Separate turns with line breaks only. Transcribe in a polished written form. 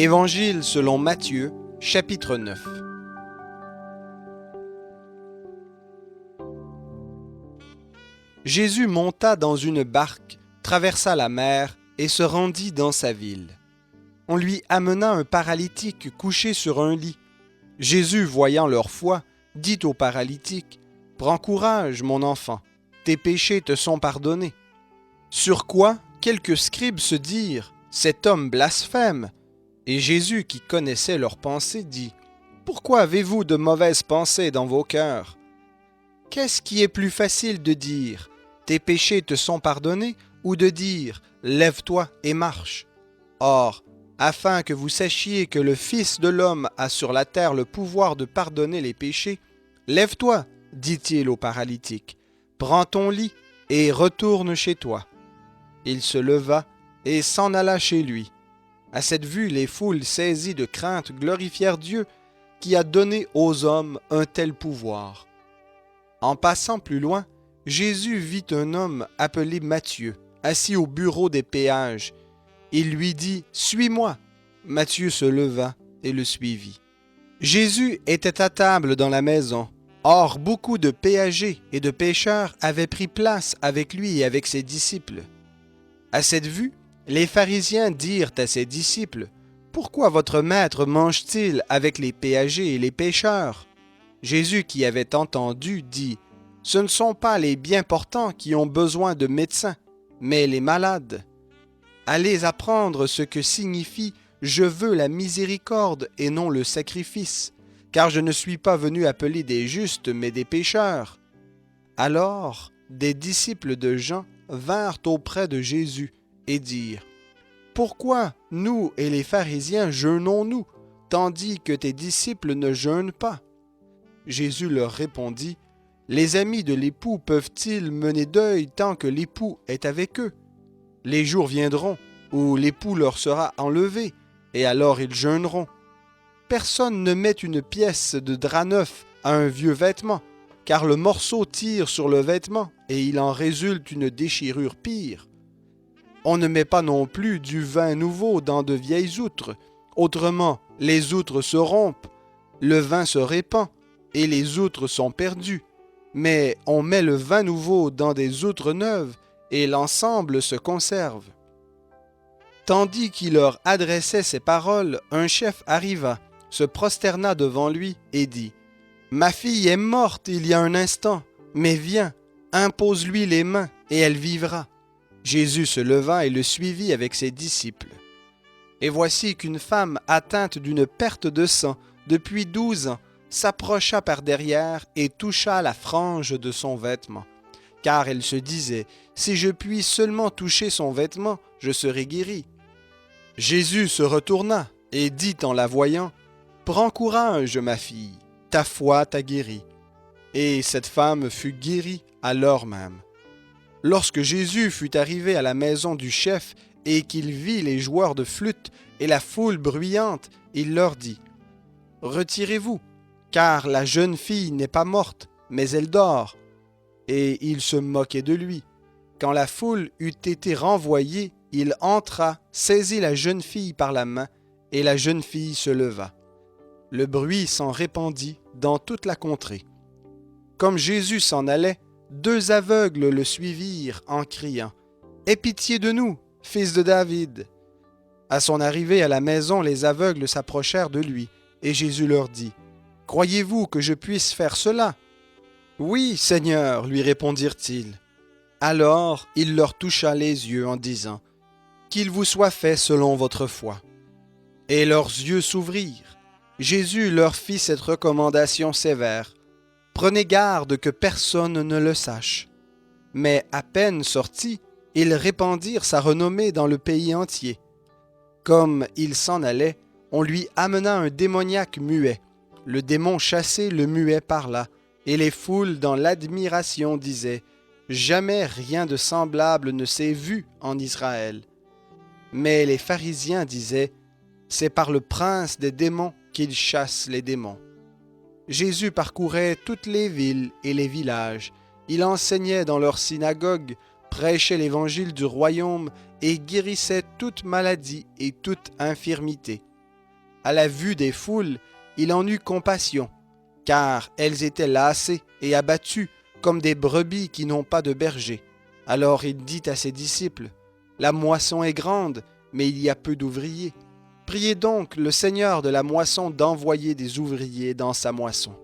Évangile selon Matthieu, chapitre 9. Jésus monta dans une barque, traversa la mer et se rendit dans sa ville. On lui amena un paralytique couché sur un lit. Jésus, voyant leur foi, dit au paralytique, « Prends courage, mon enfant, tes péchés te sont pardonnés. » Sur quoi quelques scribes se dirent, « Cet homme blasphème. » Et Jésus, qui connaissait leurs pensées, dit, « Pourquoi avez-vous de mauvaises pensées dans vos cœurs? Qu'est-ce qui est plus facile de dire, « Tes péchés te sont pardonnés » ou de dire, « Lève-toi et marche » Or, afin que vous sachiez que le Fils de l'homme a sur la terre le pouvoir de pardonner les péchés, « Lève-toi, dit-il au paralytique, prends ton lit et retourne chez toi. » Il se leva et s'en alla chez lui. À cette vue, les foules saisies de crainte glorifièrent Dieu qui a donné aux hommes un tel pouvoir. En passant plus loin, Jésus vit un homme appelé Matthieu, assis au bureau des péages. Il lui dit « Suis-moi ». Matthieu se leva et le suivit. Jésus était à table dans la maison. Or, beaucoup de péagers et de pêcheurs avaient pris place avec lui et avec ses disciples. À cette vue, les pharisiens dirent à ses disciples, « Pourquoi votre maître mange-t-il avec les péagers et les pêcheurs ?» Jésus, qui avait entendu, dit, « Ce ne sont pas les bien portants qui ont besoin de médecins, mais les malades. Allez apprendre ce que signifie « Je veux la miséricorde et non le sacrifice, car je ne suis pas venu appeler des justes, mais des pécheurs. » Alors, des disciples de Jean vinrent auprès de Jésus et dirent, « Pourquoi nous et les pharisiens jeûnons-nous, tandis que tes disciples ne jeûnent pas? » Jésus leur répondit, « Les amis de l'époux peuvent-ils mener deuil tant que l'époux est avec eux? Les jours viendront où l'époux leur sera enlevé, et alors ils jeûneront. Personne ne met une pièce de drap neuf à un vieux vêtement, car le morceau tire sur le vêtement, et il en résulte une déchirure pire. On ne met pas non plus du vin nouveau dans de vieilles outres, autrement les outres se rompent, le vin se répand, et les outres sont perdues. Mais on met le vin nouveau dans des outres neuves, et l'ensemble se conserve. » Tandis qu'il leur adressait ces paroles, un chef arriva, se prosterna devant lui et dit, « Ma fille est morte il y a un instant, mais viens, impose-lui les mains, et elle vivra. » Jésus se leva et le suivit avec ses disciples. Et voici qu'une femme atteinte d'une perte de sang depuis 12 ans s'approcha par derrière et toucha la frange de son vêtement, car elle se disait, « Si je puis seulement toucher son vêtement, je serai guérie. » Jésus se retourna et dit en la voyant, « Prends courage, ma fille, ta foi t'a guérie. » Et cette femme fut guérie à l'heure même. Lorsque Jésus fut arrivé à la maison du chef et qu'il vit les joueurs de flûte et la foule bruyante, il leur dit, « Retirez-vous, car la jeune fille n'est pas morte, mais elle dort. » Et il se moquait de lui. Quand la foule eut été renvoyée, il entra, saisit la jeune fille par la main, et la jeune fille se leva. Le bruit s'en répandit dans toute la contrée. Comme Jésus s'en allait, 2 aveugles le suivirent en criant, « Aie pitié de nous, fils de David !» À son arrivée à la maison, les aveugles s'approchèrent de lui, et Jésus leur dit, « Croyez-vous que je puisse faire cela? » « Oui, Seigneur, lui répondirent-ils. Alors il leur toucha les yeux en disant, « Qu'il vous soit fait selon votre foi. » Et leurs yeux s'ouvrirent. Jésus leur fit cette recommandation sévère, « Prenez garde que personne ne le sache. » Mais à peine sortis, ils répandirent sa renommée dans le pays entier. Comme il s'en allait, on lui amena un démoniaque muet. Le démon chassé le muet parla, et les foules dans l'admiration disaient, « Jamais rien de semblable ne s'est vu en Israël. » Mais les pharisiens disaient, « C'est par le prince des démons qu'il chasse les démons. » Jésus parcourait toutes les villes et les villages. Il enseignait dans leurs synagogues, prêchait l'évangile du royaume et guérissait toute maladie et toute infirmité. À la vue des foules, il en eut compassion, car elles étaient lassées et abattues comme des brebis qui n'ont pas de berger. Alors il dit à ses disciples, « La moisson est grande, mais il y a peu d'ouvriers. Priez donc le Seigneur de la moisson d'envoyer des ouvriers dans sa moisson. »